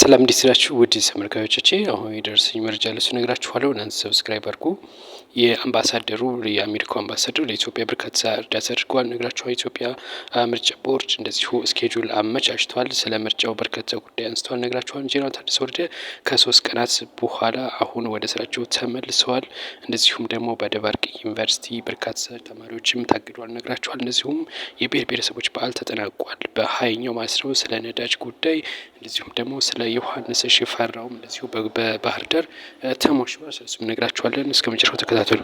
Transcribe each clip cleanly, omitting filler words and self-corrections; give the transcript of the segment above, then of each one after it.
ሰላም እንዴት ናችሁ? ውድ ተመልካቾቼ አሁን የደረሰኝ መረጃ ለሱ ነግራችኋለሁ። እናንተ ሰብስክራይብ አድርጉ። የአምባሳደሩ የአሜሪካው አምባሳደር ለኢትዮጵያ በርካታ እርዳታ አድርገዋል ነግራችኋል። ኢትዮጵያ ምርጫ ቦርድ እንደዚሁ ስኬጁል አመቻችቷል። ስለ ምርጫው በርካታ ጉዳይ አንስተዋል ነግራችኋል። ጄኔራል ታደሰ ወረደ ከ3 ቀናት በኋላ አሁን ወደ ስራቸው ተመልሰዋል። እንደዚሁም ደግሞ በደባርቅ ዩኒቨርሲቲ በርካታ ተማሪዎችም ታግደዋል ነግራችኋል። እንደዚሁም የብሔር ብሔረሰቦች በዓል ተጠናቋል በ20ኛው ማለት ነው። ስለ ነዳጅ ጉዳይ እንደዚሁም ደግሞ ስለ ዮሐንስ ሽፈራውም እንደዚሁ በባህር ዳር ተሞሽሯል። ስለሱም ነግራችኋለን። እስከ መጨረሻው ተከታተሉ።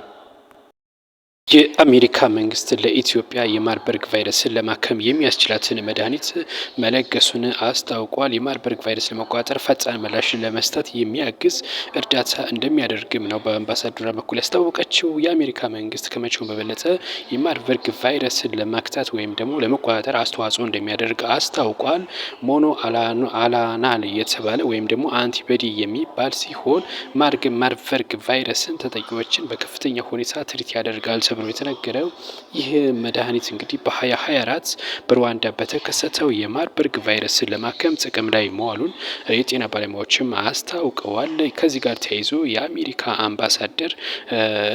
የአሜሪካ መንግስት ለኢትዮጵያ የማርበርግ ቫይረስን ለማከም የሚያስችላትን መድኃኒት መለገሱን አስታውቋል። የማርበርግ ቫይረስ ለመቆጣጠር ፈጣን ምላሽ ለመስጠት የሚያግዝ እርዳታ እንደሚያደርግም ነው በአምባሳደሯ በኩል ያስታወቀችው። የአሜሪካ መንግስት ከመቼውም በበለጠ የማርበርግ ቫይረስን ለማክታት ወይም ደግሞ ለመቆጣጠር አስተዋጽኦ እንደሚያደርግ አስታውቋል። ሞኖ አላናል የተባለ ወይም ደግሞ አንቲበዲ የሚባል ሲሆን ማርበርግ ቫይረስን ተጠቂዎችን በከፍተኛ ሁኔታ ትሪት ያደርጋል ተብሎ የተነገረው ይህ መድኃኒት እንግዲህ በ2024 በሩዋንዳ በተከሰተው የማርበርግ ቫይረስን ለማከም ጥቅም ላይ መዋሉን የጤና ባለሙያዎችም አስታውቀዋል። ከዚህ ጋር ተያይዞ የአሜሪካ አምባሳደር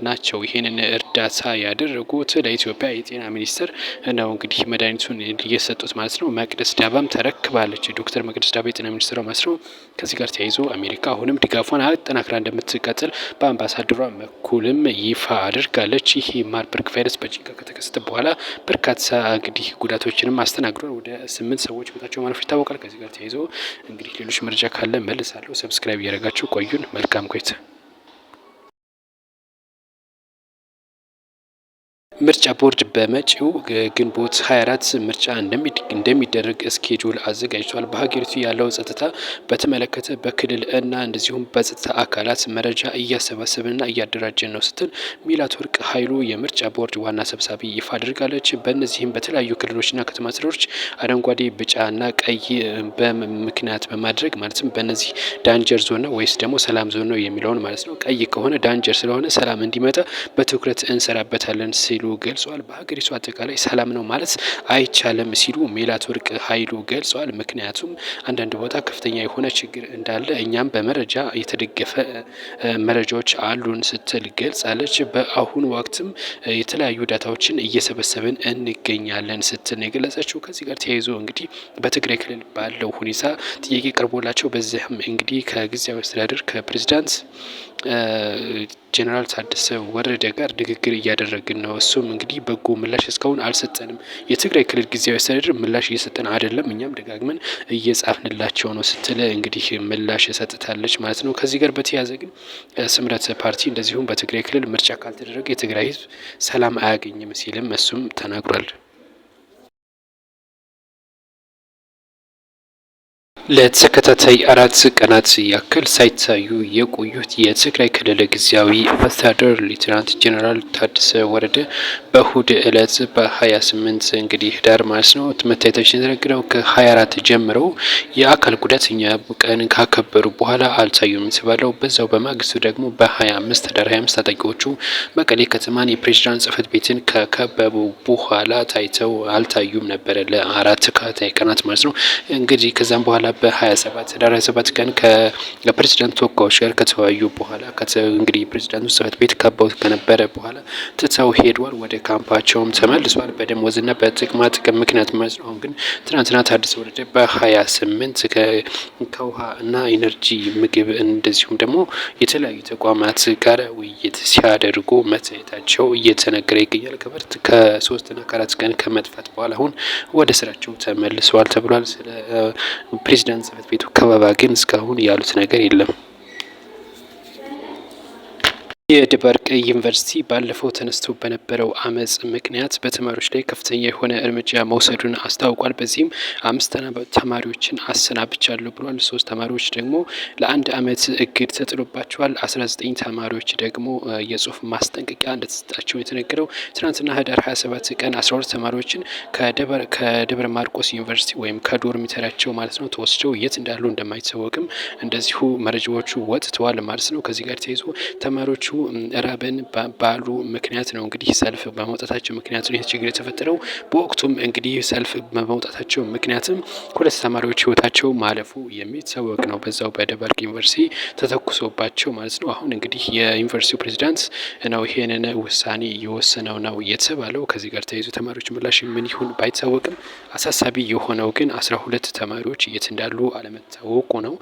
ናቸው ይህንን እርዳታ ያደረጉት። ለኢትዮጵያ የጤና ሚኒስቴር ነው እንግዲህ መድኃኒቱን እየሰጡት ማለት ነው። መቅደስ ዳባም ተረክባለች። ዶክተር መቅደስ ዳባ የጤና ሚኒስትሯ ማለት ነው። ከዚህ ጋር ተያይዞ አሜሪካ አሁንም ድጋፏን አጠናክራ እንደምትቀጥል በአምባሳደሯ በኩልም ይፋ አድርጋለች። ይህ ማርበርግ ቫይረስ በጭንቃ ከተከሰተ በኋላ በርካታ እንግዲህ ጉዳቶችንም አስተናግዷል። ወደ 8 ሰዎች ህይወታቸው ማለፉ ይታወቃል። ከዚህ ጋር ተያይዞ እንግዲህ ሌሎች መረጃ ካለ መልሳለሁ። ሰብስክራይብ እያደረጋችሁ ቆዩን። መልካም ቆይታ። ምርጫ ቦርድ በመጪው ግንቦት 24 ምርጫ እንደሚደረግ ስኬጁል አዘጋጅቷል። በሀገሪቱ ያለው ጸጥታ በተመለከተ በክልል እና እንደዚሁም በጸጥታ አካላት መረጃ እያሰባሰብንና እያደራጀን ነው ስትል ሚላትወርቅ ኃይሉ የምርጫ ቦርድ ዋና ሰብሳቢ ይፋ አድርጋለች። በእነዚህም በተለያዩ ክልሎችና ከተማ አስተዳደሮች አረንጓዴ፣ ቢጫና ቀይ በምክንያት በማድረግ ማለትም በእነዚህ ዳንጀር ዞን ነው ወይስ ደግሞ ሰላም ዞን ነው የሚለውን ማለት ነው። ቀይ ከሆነ ዳንጀር ስለሆነ ሰላም እንዲመጣ በትኩረት እንሰራበታለን ሲሉ ገልጸዋል። በሀገሪቱ አጠቃላይ ሰላም ነው ማለት አይቻልም ሲሉ ሜላትወርቅ ኃይሉ ገልጸዋል። ምክንያቱም አንዳንድ ቦታ ከፍተኛ የሆነ ችግር እንዳለ እኛም በመረጃ የተደገፈ መረጃዎች አሉን ስትል ገልጻለች። በአሁኑ ወቅትም የተለያዩ ዳታዎችን እየሰበሰብን እንገኛለን ስትል ነው የገለጸችው። ከዚህ ጋር ተያይዞ እንግዲህ በትግራይ ክልል ባለው ሁኔታ ጥያቄ ቀርቦላቸው በዚህም እንግዲህ ከጊዜያዊ አስተዳደር ከፕሬዚዳንት ጄኔራል ታደሰ ወረደ ጋር ንግግር እያደረግን ነው። እሱም እንግዲህ በጎ ምላሽ እስካሁን አልሰጠንም። የትግራይ ክልል ጊዜያዊ አስተዳደር ምላሽ እየሰጠን አይደለም፣ እኛም ደጋግመን እየጻፍንላቸው ነው ስትል እንግዲህ ምላሽ ሰጥታለች ማለት ነው። ከዚህ ጋር በተያያዘ ግን ስምረት ፓርቲ እንደዚሁም በትግራይ ክልል ምርጫ ካልተደረገ የትግራይ ሕዝብ ሰላም አያገኝም ሲልም እሱም ተናግሯል። ለተከታታይ 4 ቀናት ያክል ሳይታዩ የቆዩት የትግራይ ክልል ጊዜያዊ አስተዳደር ሌተናንት ጄኔራል ታደሰ ወረደ በእሁድ ዕለት በ28 እንግዲህ ህዳር ማለት ነው መታየታችን የተነገረው ከ24 ጀምረው የአካል ጉዳተኛ ቀን ካከበሩ በኋላ አልታዩም የተባለው በዛው በማግስቱ ደግሞ በ25 ህዳር 25 ታጣቂዎቹ መቀሌ ከተማን የፕሬዝዳንት ጽህፈት ቤትን ከከበቡ በኋላ ታይተው አልታዩም ነበረ ለ4 ተከታታይ ቀናት ማለት ነው። እንግዲህ ከዛም በኋላ በ27 ህዳር 27 ቀን ከፕሬዝዳንት ተወካዮች ጋር ከተወያዩ በኋላ እንግዲህ ፕሬዝዳንቱ ጽህፈት ቤት ከበው ከነበረ በኋላ ትተው ሄዷል። ወደ ካምፓቸውም ተመልሷል። በደሞዝና በጥቅማ ጥቅም ምክንያት ማለት ነው። ግን ትናንትና ታደሰ ወረደ በ28 ከውሃ እና ኢነርጂ ምግብ እንደዚሁም ደግሞ የተለያዩ ተቋማት ጋር ውይይት ሲያደርጉ መታየታቸው እየተነገረ ይገኛል። ከ3 እና ከ4 ቀን ከመጥፋት በኋላ አሁን ወደ ስራቸው ተመልሰዋል ተብሏል። ስለ ፕሬዝዳንት ጽህፈት ቤቱ ከበባ ግን እስካሁን ያሉት ነገር የለም። የደባርቅ ዩኒቨርሲቲ ባለፈው ተነስቶ በነበረው አመፅ ምክንያት በተማሪዎች ላይ ከፍተኛ የሆነ እርምጃ መውሰዱን አስታውቋል። በዚህም 5 ተማሪዎችን አሰናብቻለሁ ብሏል። 3 ተማሪዎች ደግሞ ለ1 አመት እግድ ተጥሎባቸዋል። 19 ተማሪዎች ደግሞ የጽሁፍ ማስጠንቀቂያ እንደተሰጣቸው የተነገረው። ትናንትና ህዳር 27 ቀን 12 ተማሪዎችን ከደብረ ማርቆስ ዩኒቨርሲቲ ወይም ከዶርሚተሪያቸው ማለት ነው ተወስደው የት እንዳሉ እንደማይታወቅም እንደዚሁ መረጃዎቹ ወጥተዋል ማለት ነው። ከዚህ ጋር ተይዞ ተማሪዎቹ ራበን ባሉ ምክንያት ነው እንግዲህ ሰልፍ በመውጣታቸው ምክንያት ነው ይህ ችግር የተፈጠረው። በወቅቱም እንግዲህ ሰልፍ በመውጣታቸው ምክንያትም 2 ተማሪዎች ህይወታቸው ማለፉ የሚታወቅ ነው። በዛው በደባርቅ ዩኒቨርሲቲ ተተኩሶባቸው ማለት ነው። አሁን እንግዲህ የዩኒቨርሲቲው ፕሬዚዳንት ነው ይሄንን ውሳኔ የወሰነው ነው የተባለው። ከዚህ ጋር ተያይዞ ተማሪዎች ምላሽ ምን ይሁን ባይታወቅም አሳሳቢ የሆነው ግን 12 ተማሪዎች የት እንዳሉ አለመታወቁ ነው።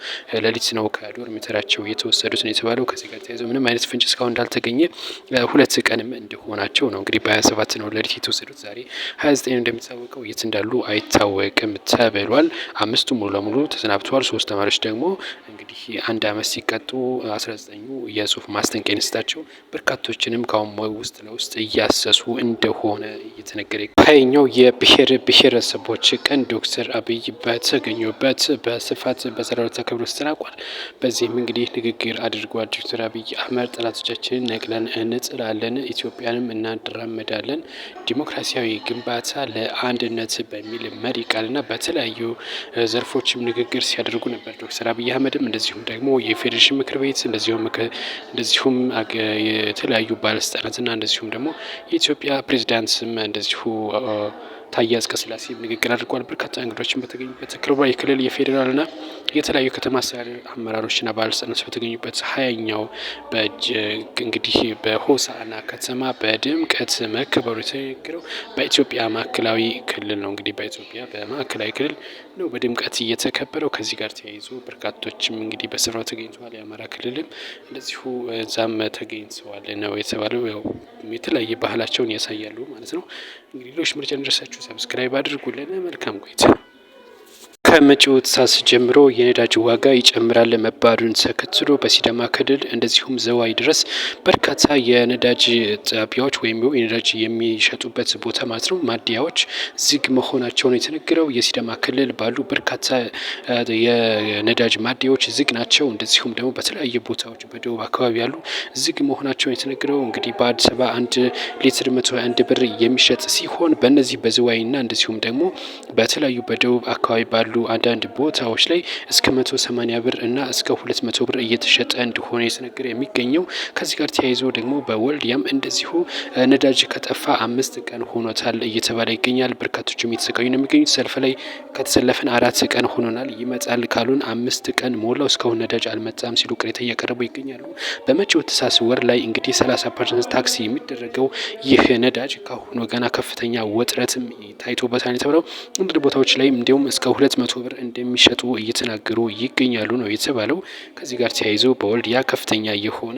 ሌሊት ነው ከዶርሚተራቸው የተወሰዱት ነው የተባለው። ከዚህ ጋር ተያይዞ ምንም አይነት ፍንጭ እስካሁን እንዳልተገኘ 2 ቀንም እንደሆናቸው ነው እንግዲህ በ27 ነው ሌሊት የተወሰዱት። ዛሬ 29 እንደሚታወቀው የት እንዳሉ አይታወቅም ተብሏል። 5ቱ ሙሉ ለሙሉ ተሰናብተዋል። 3 ተማሪዎች ደግሞ እንግዲህ 1 አመት ሲቀጡ 19ኙ የጽሁፍ ማስጠንቀቂያ ይሰጣቸው በርካቶችንም ካሁን ውስጥ ለውስጥ እያሰሱ እንደሆነ እየተነገረ ሀያኛው የብሔር ብሔረሰቦች ቀን ዶክተር አብይ በተገኙበት በስፋት በሰራው ተከብሮ ተጠናቋል። በዚህም እንግዲህ ንግግር አድርጓል። ዶክተር አብይ አህመድ ጠላቶቻችንን ነቅለን እንጥላለን፣ ኢትዮጵያንም እናራምዳለን፣ ዲሞክራሲያዊ ግንባታ ለአንድነት በሚል መሪ ቃልና በተለያዩ ዘርፎችም ንግግር ሲያደርጉ ነበር። ዶክተር አብይ አህመድም እንደዚሁም ደግሞ የፌዴሬሽን ምክር ቤት እንደዚሁም የተለያዩ ባለስልጣናትና እንደዚሁም ደግሞ የኢትዮጵያ ፕሬዚዳንትም እንደዚሁ ታዬ አጽቀሥላሴ ንግግር አድርጓል። በርካታ እንግዶችን በተገኙበት የክልል የፌዴራልና የተለያዩ ከተማ አስተዳደር አመራሮችና ባለስልጣናት በተገኙበት 20ኛው እንግዲህ በሆሳዕና ከተማ በድምቀት መከበሩ የተነገረው በኢትዮጵያ ማዕከላዊ ክልል ነው። እንግዲህ በኢትዮጵያ በማዕከላዊ ክልል ነው በድምቀት እየተከበረው። ከዚህ ጋር ተያይዞ በርካቶችም እንግዲህ በስፍራው ተገኝተዋል። የአማራ ክልልም እንደዚሁ እዛም ተገኝተዋል ነው የተባለው። ያው የተለያየ ባህላቸውን ያሳያሉ ማለት ነው። እንግዲህ ሌሎች ምርጫ እንደረሳችሁ ሰብስክራይብ አድርጉልን። መልካም ቆይታ። ከመጪው ታህሳስ ጀምሮ የነዳጅ ዋጋ ይጨምራል መባሉን ተከትሎ በሲዳማ ክልል እንደዚሁም ዘዋይ ድረስ በርካታ የነዳጅ ጣቢያዎች ወይም የነዳጅ የሚሸጡበት ቦታ ማለት ነው ማደያዎች ዝግ መሆናቸው ነው የተነገረው። የሲዳማ ክልል ባሉ በርካታ የነዳጅ ማደያዎች ዝግ ናቸው። እንደዚሁም ደግሞ በተለያዩ ቦታዎች በደቡብ አካባቢ ያሉ ዝግ መሆናቸው ነው የተነገረው። እንግዲህ በአዲስ አበባ 1 ሊትር 121 ብር የሚሸጥ ሲሆን በእነዚህ በዘዋይና እንደዚሁም ደግሞ በተለያዩ በደቡብ አካባቢ ባሉ አንዳንድ ቦታዎች ላይ እስከ 180 ብር እና እስከ 200 ብር እየተሸጠ እንደሆነ የተነገረ የሚገኘው። ከዚህ ጋር ተያይዞ ደግሞ በወልዲያም እንደዚሁ ነዳጅ ከጠፋ 5 ቀን ሆኖታል እየተባለ ይገኛል። በርካቶችም እየተሰቃዩ ነው የሚገኙት። ሰልፍ ላይ ከተሰለፍን 4 ቀን ሆኖናል፣ ይመጣል ካሉን 5 ቀን ሞላው፣ እስካሁን ነዳጅ አልመጣም ሲሉ ቅሬታ እያቀረቡ ይገኛሉ። በመጪው ታህሳስ ወር ላይ እንግዲህ 30% ታክሲ የሚደረገው ይህ ነዳጅ ካሁኑ ገና ከፍተኛ ውጥረትም ታይቶበታል የተባለው። አንዳንድ ቦታዎች ላይ እንዲሁም እስከ 200 ብር እንደሚሸጡ እየተናገሩ ይገኛሉ ነው የተባለው። ከዚህ ጋር ተያይዞ በወልዲያ ከፍተኛ የሆነ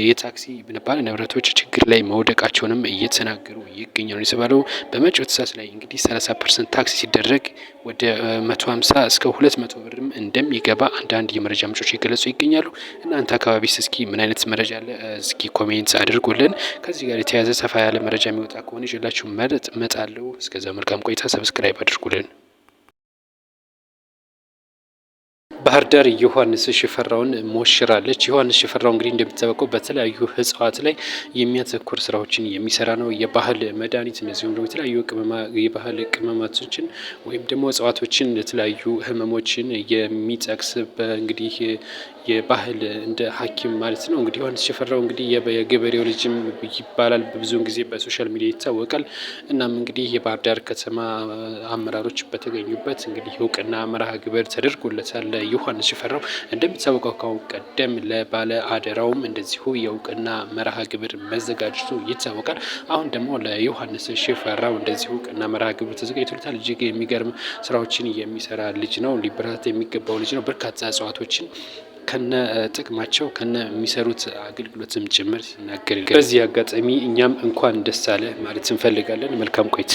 የታክሲ ባለ ንብረቶች ችግር ላይ መውደቃቸውንም እየተናገሩ ይገኛሉ የተባለው። በመጪው ታህሳስ ላይ እንግዲህ 30% ታክሲ ሲደረግ ወደ 150 እስከ 200 ብርም እንደሚገባ አንዳንድ የመረጃ ምንጮች እየገለጹ ይገኛሉ። እናንተ አካባቢ እስኪ ምን አይነት መረጃ አለ? እስኪ ኮሜንት አድርጉልን። ከዚህ ጋር የተያያዘ ሰፋ ያለ መረጃ የሚወጣ ከሆነ ይዤላችሁ እመጣለሁ። እስከዛ መልካም ቆይታ። ሰብስክራይብ አድርጉልን። ባህር ዳር ዮሐንስ ሽፈራውን ሞሽራለች። ዮሐንስ ሽፈራው እንግዲህ እንደሚታወቀው በተለያዩ እጽዋት ላይ የሚያተኩር ስራዎችን የሚሰራ ነው። የባህል መድኃኒት እነዚሁም ደግሞ የተለያዩ የባህል ቅመማቶችን ወይም ደግሞ እጽዋቶችን ለተለያዩ ህመሞችን የሚጠቅስ እንግዲህ የባህል እንደ ሐኪም ማለት ነው። እንግዲህ ዮሐንስ ሽፈራው እንግዲህ የገበሬው ልጅም ይባላል። ብዙውን ጊዜ በሶሻል ሚዲያ ይታወቃል። እናም እንግዲህ የባህር ዳር ከተማ አመራሮች በተገኙበት እንግዲህ እውቅና መርሃ ግብር ተደርጎለታል። ዮሐንስ ሽፈራው እንደሚታወቀው ካሁን ቀደም ለባለ አደራውም እንደዚሁ የእውቅና መርሃ ግብር መዘጋጀቱ ይታወቃል። አሁን ደግሞ ለዮሐንስ ሽፈራው እንደዚሁ እውቅና መርሃ ግብር ተዘጋጅቶለታል። እጅግ የሚገርም ስራዎችን የሚሰራ ልጅ ነው። ሊበረታታ የሚገባው ልጅ ነው። በርካታ እጽዋቶችን ከነ ጥቅማቸው ከነ የሚሰሩት አገልግሎትም ጭምር ሲናገር፣ በዚህ አጋጣሚ እኛም እንኳን ደስ አለ ማለት እንፈልጋለን። መልካም ቆይታ።